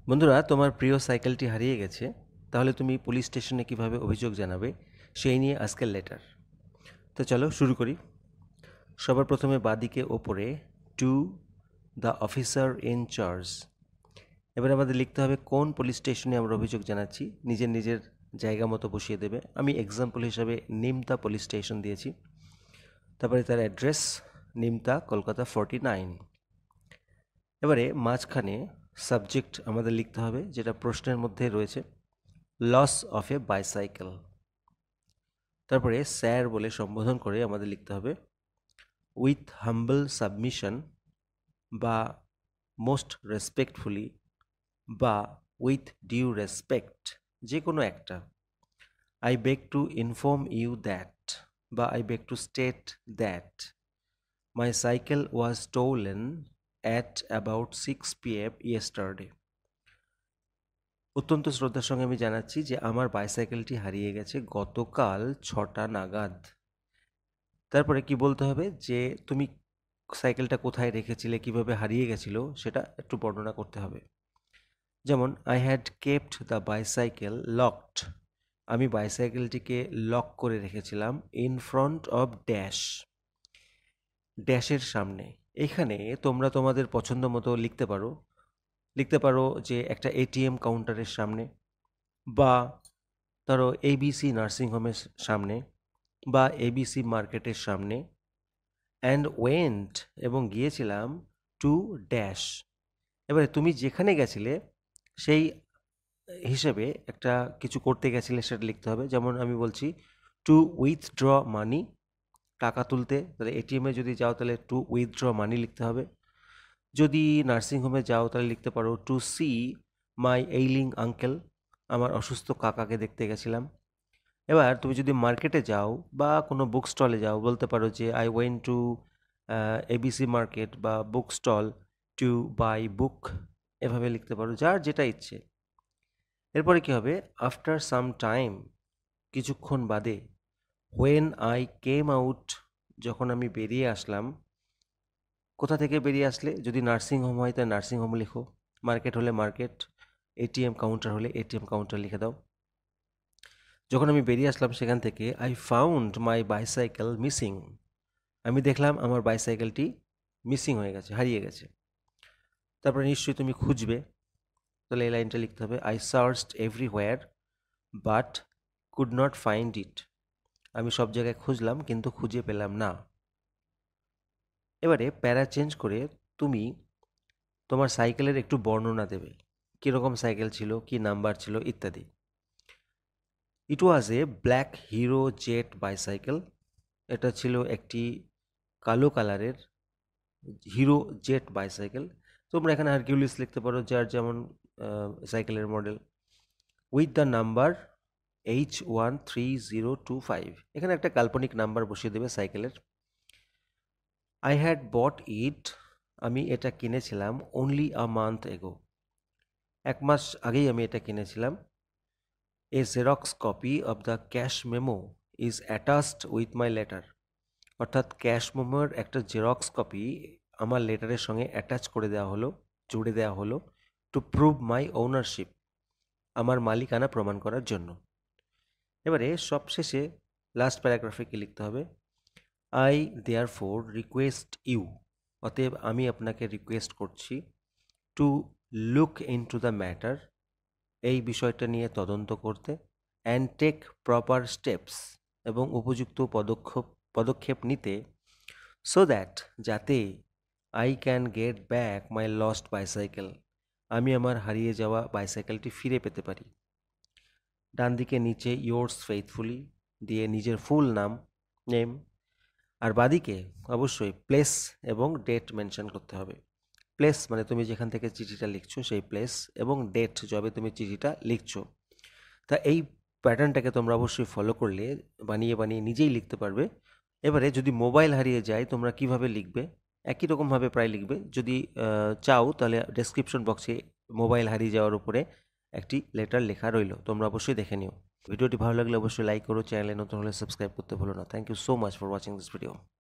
বন্ধুরা, তোমার প্রিয় সাইকেলটি হারিয়ে গেছে, তাহলে তুমি পুলিশ স্টেশনে কিভাবে অভিযোগ জানাবে সেই নিয়ে আজকের লেটার। তো চলো শুরু করি। সবার প্রথমে বাদিকে ওপরে to the officer in charge. এবার আমাদের লিখতে হবে কোন পুলিশ স্টেশনে আমরা অভিযোগ জানাচ্ছি, নিজের নিজের জায়গা মতো বসিয়ে দেবে। আমি এক্সাম্পল হিসাবে নিমতা পুলিশ স্টেশন দিয়েছি। তারপরে তার অ্যাড্রেস নিমতা, কলকাতা 49। এবারে মাঝখানে সাবজেক্ট আমাদের লিখতে হবে, যেটা প্রশ্নের মধ্যে রয়েছে, লস অফ এ বাইসাইকেল। তারপরে স্যার বলে সম্বোধন করে আমাদের লিখতে হবে উইথ হাম্বল সাবমিশন বা মোস্ট রেসপেক্টফুলি বা উইথ ডিউ রেসপেক্ট, যে কোনো একটা। I beg to inform you that বা I beg to state that my cycle was stolen at about 6 PM yesterday. অত্যন্ত শ্রদ্ধার সঙ্গে আমি জানাচ্ছি যে আমার বাইসাইকেলটি হারিয়ে গেছে গতকাল 6টা নাগাদ। তারপরে কি বলতে হবে, যে তুমি সাইকেলটা কোথায় রেখেছিলে, কিভাবে হারিয়ে গেছিল সেটা একটু বর্ণনা করতে হবে। যেমন I had kept the bicycle locked. আমি বাইসাইকেলটিকে লক করে রেখেছিলাম ইন ফ্রন্ট অফ ড্যাশ, ড্যাশের সামনে। এখানে তোমরা তোমাদের পছন্দ মতো লিখতে পারো যে একটা এটিএম কাউন্টারের সামনে, বা ধরো এবিসি নার্সিংহোমের সামনে, বা এবিসি মার্কেটের সামনে। অ্যান্ড ওয়েন্ট এবং গিয়েছিলাম টু ড্যাশ। এবারে তুমি যেখানে গেছিলে সেই হিসেবে একটা কিছু করতে গেছিলে সেটা লিখতে হবে। যেমন আমি বলছি টু উইথড্র মানি, টাকা তুলতে, তাহলে এটিএমে যদি যাও তাহলে টু উইথড্র মানি লিখতে হবে। যদি নার্সিংহোমে যাও তাহলে লিখতে পারো টু সি মাই এইলিং আঙ্কেল, আমার অসুস্থ কাকাকে দেখতে গেছিলাম। এবার তুমি যদি মার্কেটে যাও বা কোনো বুক স্টলে যাও, বলতে পারো যে I went to ABC market বা বুক স্টল টু বাই বুক, এভাবে লিখতে পারো, যার যেটা ইচ্ছে। এরপরে কি হবে, আফটার সাম টাইম, কিছুক্ষণ বাদে, হোয়েন আই কেম আউট, যখন আমি বেরিয়ে আসলাম। কোথা থেকে বেরিয়ে আসলে, যদি নার্সিংহোম হয় তাহলে নার্সিংহোম লিখো, মার্কেট হলে মার্কেট, এটিএম কাউন্টার হলে এটিএম কাউন্টার লিখে দাও। যখন আমি বেরিয়ে আসলাম সেখান থেকে, I found my bicycle missing, আমি দেখলাম আমার বাইসাইকেলটি মিসিং হয়ে গেছে, হারিয়ে গেছে। তারপরে নিশ্চয়ই তুমি খুঁজবে, তাহলে এই লাইনটা লিখতে হবে, I searched everywhere but could not find it, আমি সব জায়গায় খুঁজলাম কিন্তু খুঁজে পেলাম না। এবারে প্যারা চেঞ্জ করে তুমি তোমার সাইকেলের একটু বর্ণনা দেবে, কীরকম সাইকেল ছিল, কি নাম্বার ছিল ইত্যাদি। ইট ওয়াজ এ ব্ল্যাক হিরো জেট বাইসাইকেল, এটা ছিল একটি কালো কালারের হিরো জেট বাইসাইকেল। তোমরা এখানে হারকিউলিস লিখতে পারো, যার যেমন সাইকেলের model. With the number H13025, এখানে একটা কাল্পনিক নাম্বার বসিয়ে দেবে সাইকেলের। আই হ্যাড বট ইট, আমি এটা কিনেছিলাম অনলি আ মান্থ এগো, 1 মাস আগেই আমি এটা কিনেছিলাম। A xerox copy of the cash memo is attached with my letter, অর্থাৎ ক্যাশ মেমোর একটা জেরক্স কপি আমার লেটারের সঙ্গে অ্যাটাচ করে দেওয়া হলো, জুড়ে দেওয়া হলো, টু প্রুভ মাই ওনারশিপ, আমার মালিকানা প্রমাণ করার জন্য। এবারে সবশেষে লাস্ট প্যারাগ্রাফে কি লিখতে হবে, আই দেয়ারফোর রিকোয়েস্ট ইউ, অতএব আমি আপনাকে রিকোয়েস্ট করছি, to look into the matter, এই বিষয়টা নিয়ে তদন্ত করতে, অ্যান্ড টেক প্রপার স্টেপস, এবং উপযুক্ত পদক্ষেপ নিতে, সো দ্যাট, যাতে I can get back my lost bicycle, আমি আমার হারিয়ে যাওয়া বাইসাইকেলটি ফিরে পেতে পারি। ডান দিকে নিচে ইয়োর্স ফেইথফুলি দিয়ে নিজের ফুল নেম, আর বাদিকে অবশ্যই প্লেস এবং ডেট মেনশন করতে হবে। প্লেস মানে তুমি যেখান থেকে চিঠিটা লিখছো সেই প্লেস, এবং ডেট যবে তুমি চিঠিটা লিখছো। তা এই প্যাটার্নটাকে তোমরা অবশ্যই ফলো করলে বানিয়ে বানিয়ে নিজেই লিখতে পারবে। এবারে যদি মোবাইল হারিয়ে যায় তোমরা কিভাবে লিখবে, একই রকমভাবে প্রায় লিখবে। যদি চাও তাহলে ডেসক্রিপশন বক্সে মোবাইল হারিয়ে যাওয়ার উপরে একটি লেটার লেখা রইল, তোমরা অবশ্যই দেখে নিও। ভিডিওটি ভালো লাগলে অবশ্যই লাইক করো, চ্যানেলে নতুন হলে সাবস্ক্রাইব করতে ভুলো না। Thank you so much for watching this video.